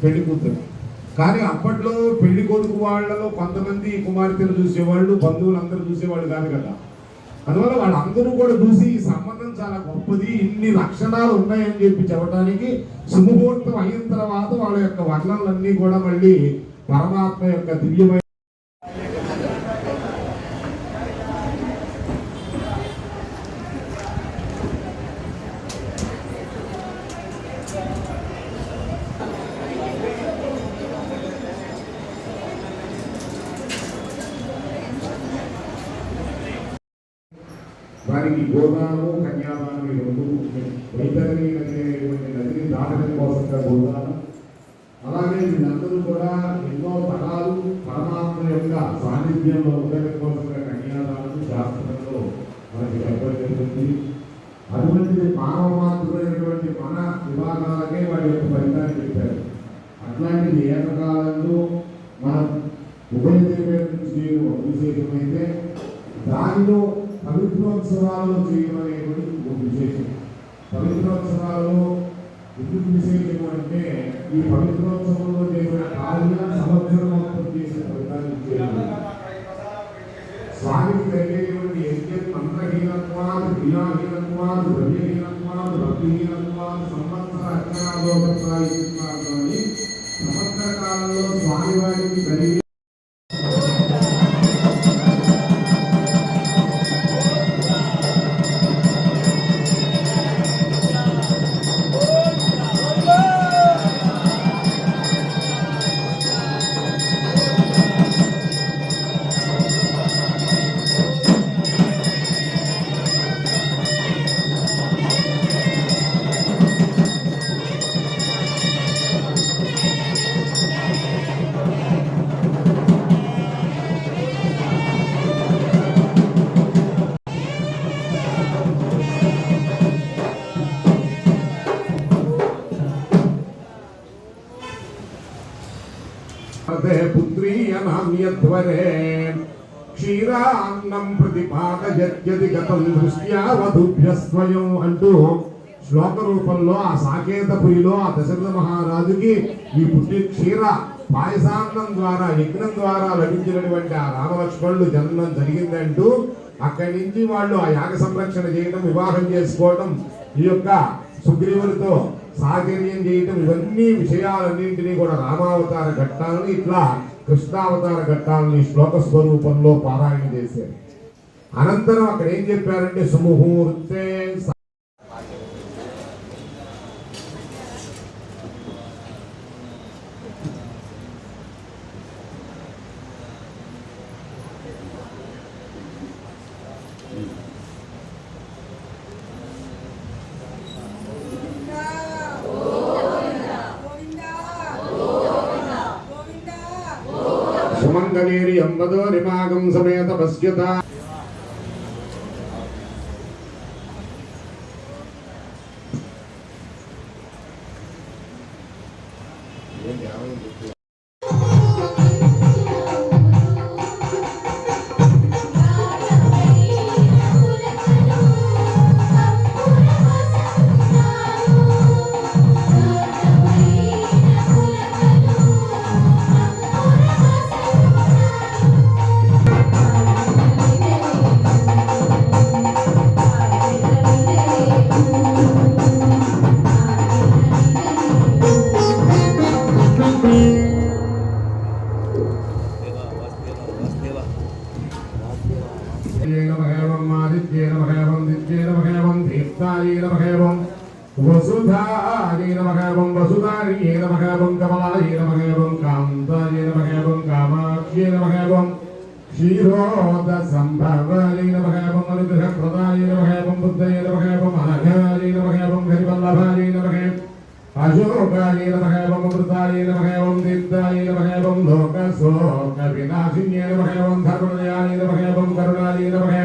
పెళ్లి కూతురు. కానీ అప్పట్లో పెళ్లి కొడుకు వాళ్ళలో కొంతమంది కుమార్తెలు చూసేవాళ్ళు, బంధువులందరూ చూసేవాళ్ళు కాదు కదా. అందువల్ల వాళ్ళందరూ కూడా చూసి ఈ సంబంధం చాలా గొప్పది, ఇన్ని లక్షణాలు ఉన్నాయని చెప్పి చెప్పడానికి సుముహూర్తం అయిన తర్వాత వాళ్ళ యొక్క వర్ణనలన్నీ కూడా మళ్ళీ పరమాత్మ యొక్క దివ్యమైన వారికి గోదానం, కన్యాదానం ఈ రెండు వైతరణి అనేటువంటి నదిని దాటడం కోసంగా గోదానం. అలాగే వీళ్ళందరూ కూడా ఎన్నో తరాలు పరమాత్మ యొక్క సాన్నిధ్యంలో ఉండడం కోసంగా కన్యాదానం శాస్త్రంలో మనకి చెప్పడం జరుగుతుంది. అటువంటిది మానవ మాత్రమైనటువంటి మన విభాగాలకే వారి యొక్క ఫలితాన్ని చెప్పారు. అట్లాంటిది ఏకకాలంలో మనం ఉభయ దేవేంద్రులు చేయడం విశేషమైతే దానిలో పవిత్రోత్సవాలు చేయడం అనేటువంటి ఒక విశేషం. పవిత్రోత్సవాలలో ఎందుకు విశేషం అంటే ఈ పవిత్రోత్సవంలో చేసిన కార్య సంవత్సరం మొత్తం చేసిన ఫలితాన్ని చేయడం. స్వామికి కలిగేటువంటి యజ్ఞం మంత్రహీనత్వాలు, క్రియాహీనత్వాలు, ద్రవ్యహీనత్వాలు, భక్తిహీనత్వాలు, సంవత్సర అర్చనాలోకాలు సంవత్సర కాలంలో స్వామివారికి కలిగే పుత్రీయనామ్యధ్వరే క్షీరాన్నం ప్రతిపాదయత్యది గతం దృష్ట్యా వధుభ్యస్వయం అంటూ శ్లోక రూపంలో ఆ సాకేతపురిలో ఆ దశరథ మహారాజుకి ఈ పుత్రి క్షీర పాయసాన్నం ద్వారా యజ్ఞం ద్వారా లభించినటువంటి ఆ రామలక్ష్మణులు జన్మం జరిగిందంటూ అక్కడి నుంచి వాళ్ళు ఆ యాగ సంరక్షణ చేయడం, వివాహం చేసుకోవడం, ఈ యొక్క సుగ్రీవునితో సాహచర్యం చేయటం, ఇవన్నీ విషయాలన్నింటినీ కూడా రామావతార ఘట్టాలను ఇట్లా కృష్ణావతార ఘట్టాలని శ్లోక స్వరూపంలో పారాయణ చేశారు. అనంతరం అక్కడ ఏం చెప్పారంటే సుముహూర్తే సుమంగళీరి అంబదో నిమాగం సమేత పశ్యత वसुधाय नमः वसुधार्ये नमः कमलाय नमः कान्ताय नमः कामाक्ष्ये नमः क्षीरोदसम्भवाय नमः अनुग्रहप्रदाय नमः बुद्धये नमः अनघाय नमः हरिवल्लभाय नमः अशोकाय नमः अमृताय नमः दीप्ताय नमः लोकशोकविनाशिन्ये नमः धर्मदयाय नमः करुणाय नमः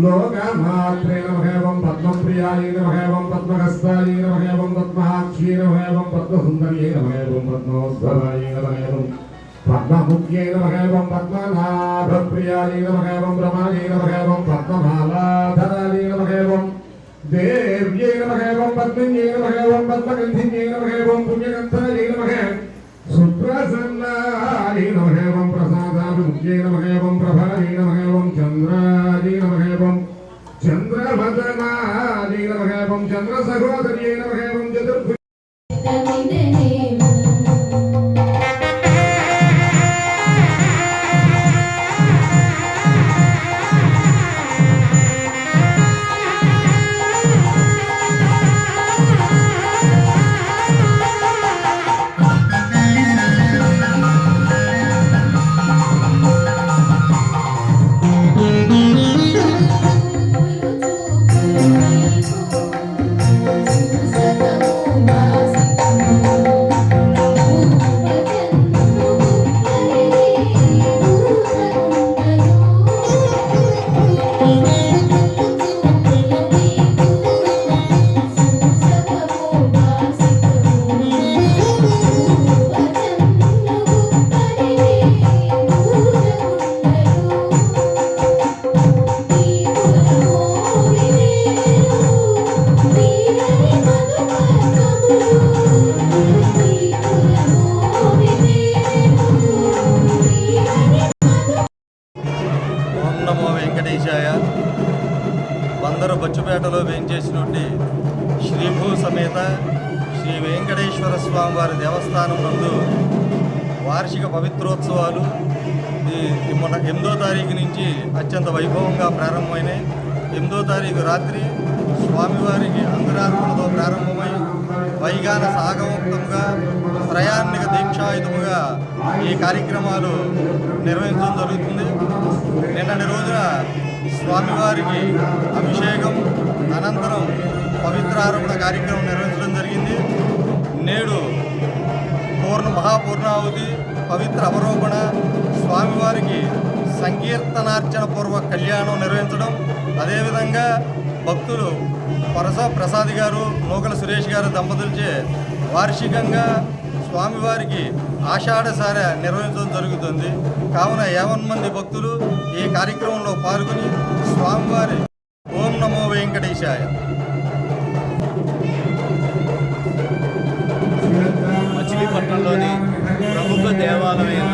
लोकमात्रे नमः पद्मप्रियाय नमः पद्महस्ताय नमः पद्माक्षी नमः पद्मसुन्दर्ये नमः पद्मोद्भवाय नमः पद्ममुख्ये नमः पद्मनाभप्रियाय नमः रमाय नमः पद्ममालाधराय नमः देव्यै नमः ओं पद्मन्यै नमः ओं पद्मगन्धिन्यै नमः ओं पुण्यगन्धायै नमः सुप्रसन्नायै नमः ओं प्रसादाभिमुख्यै नमः ओं प्रभायै नमः ओं चन्द्रायै नमः ओं चन्द्रवदनायै नमः ओं चन्द्रसहोदर्यै नमः ओं चतुर्भुज నమో వెంకటేశాయ. బందరు బచ్చుపేటలో వేంచేసినటువంటి శ్రీభూ సమేత శ్రీ వెంకటేశ్వర స్వామివారి దేవస్థానం నందు వార్షిక పవిత్రోత్సవాలు మొన్న 8వ తారీఖు నుంచి అత్యంత వైభవంగా ప్రారంభమైనాయి. 8వ తారీఖు రాత్రి స్వామివారికి అంకురార్పణతో ప్రారంభమై వైగాన సాగముక్తంగా త్రయాన్నిక దీక్షాయుధముగా ఈ కార్యక్రమాలు నిర్వహించడం జరుగుతుంది. నిన్నటి రోజున స్వామివారికి అభిషేకం అనంతరం పవిత్రారోపణ కార్యక్రమం నిర్వహించడం జరిగింది. నేడు మహాపూర్ణావతి పవిత్ర అవరోపణ స్వామివారికి సంకీర్తనార్చన పూర్వక కళ్యాణం నిర్వహించడం, అదేవిధంగా భక్తులు పరస ప్రసాద్ గారు నూకల సురేష్ గారు దంపతులచే వార్షికంగా స్వామివారికి ఆషాఢసార నిర్వహించడం జరుగుతుంది. కావున 50 మంది భక్తులు ఈ కార్యక్రమంలో పాల్గొని స్వామివారి ఓం నమో వెంకటేశాయ. మచిలీపట్నంలోని ప్రముఖ దేవాలయమైన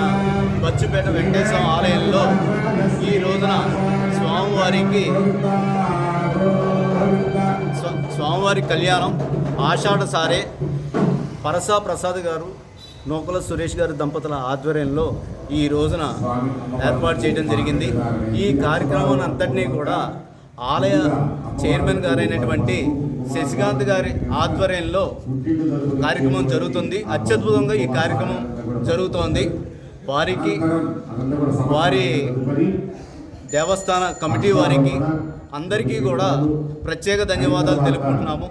బచ్చుపేట వెంకటేశ్వర ఆలయంలో ఈ రోజున స్వామివారి కళ్యాణం ఆషాఢసారే పరసా ప్రసాద్ గారు నూకల సురేష్ గారి దంపతుల ఆధ్వర్యంలో ఈ రోజున ఏర్పాటు చేయడం జరిగింది. ఈ కార్యక్రమం అంతటినీ కూడా ఆలయ చైర్మన్ గారైనటువంటి శశికాంత్ గారి ఆధ్వర్యంలో కార్యక్రమం జరుగుతుంది. అత్యద్భుతంగా ఈ కార్యక్రమం జరుగుతోంది. వారి దేవస్థాన కమిటీ వారికి అందరికీ కూడా ప్రత్యేక ధన్యవాదాలు తెలుపుకుంటున్నాము.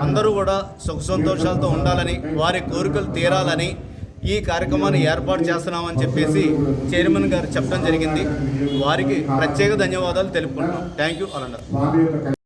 అందరూ కూడా సుఖ సంతోషాలతో ఉండాలని, వారి కోరికలు తీరాలని ఈ కార్యక్రమాన్ని ఏర్పాటు చేస్తున్నామని చెప్పేసి చైర్మన్ గారు చెప్పడం జరిగింది. వారికి ప్రత్యేక ధన్యవాదాలు తెలుపుకుంటున్నాం. థ్యాంక్ యూ అనండి.